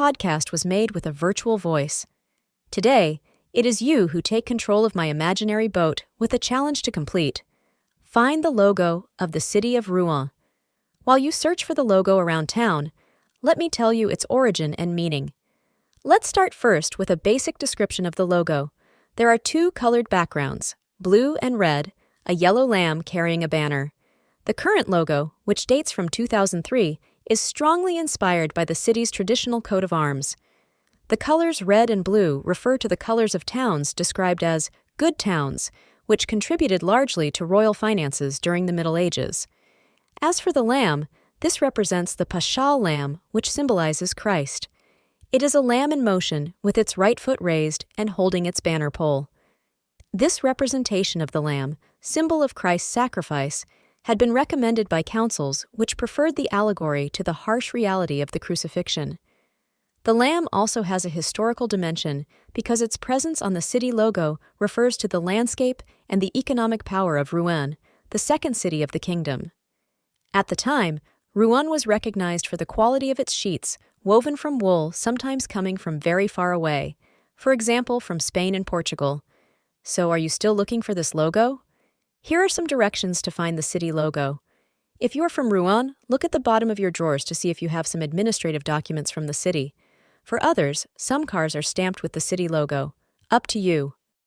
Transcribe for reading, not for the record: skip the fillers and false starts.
podcast was made with a virtual voice. Today, it is you who take control of my imaginary boat with a challenge to complete. Find the logo of the city of Rouen. While you search for the logo around town, let me tell you its origin and meaning. Let's start first with a basic description of the logo. There are two colored backgrounds, blue and red, a yellow lamb carrying a banner. The current logo, which dates from 2003, is strongly inspired by the city's traditional coat of arms. The colors red and blue refer to the colors of towns described as good towns, which contributed largely to royal finances during the Middle Ages. As for the lamb, this represents the Paschal Lamb, which symbolizes Christ. It is a lamb in motion, with its right foot raised and holding its banner pole. This representation of the lamb, symbol of Christ's sacrifice, had been recommended by councils which preferred the allegory to the harsh reality of the crucifixion. The lamb also has a historical dimension because its presence on the city logo refers to the landscape and the economic power of Rouen, the second city of the kingdom. At the time, Rouen was recognized for the quality of its sheets, woven from wool sometimes coming from very far away, for example from Spain and Portugal. So are you still looking for this logo? Here are some directions to find the city logo. If you're from Rouen, look at the bottom of your drawers to see if you have some administrative documents from the city. For others, some cars are stamped with the city logo. Up to you.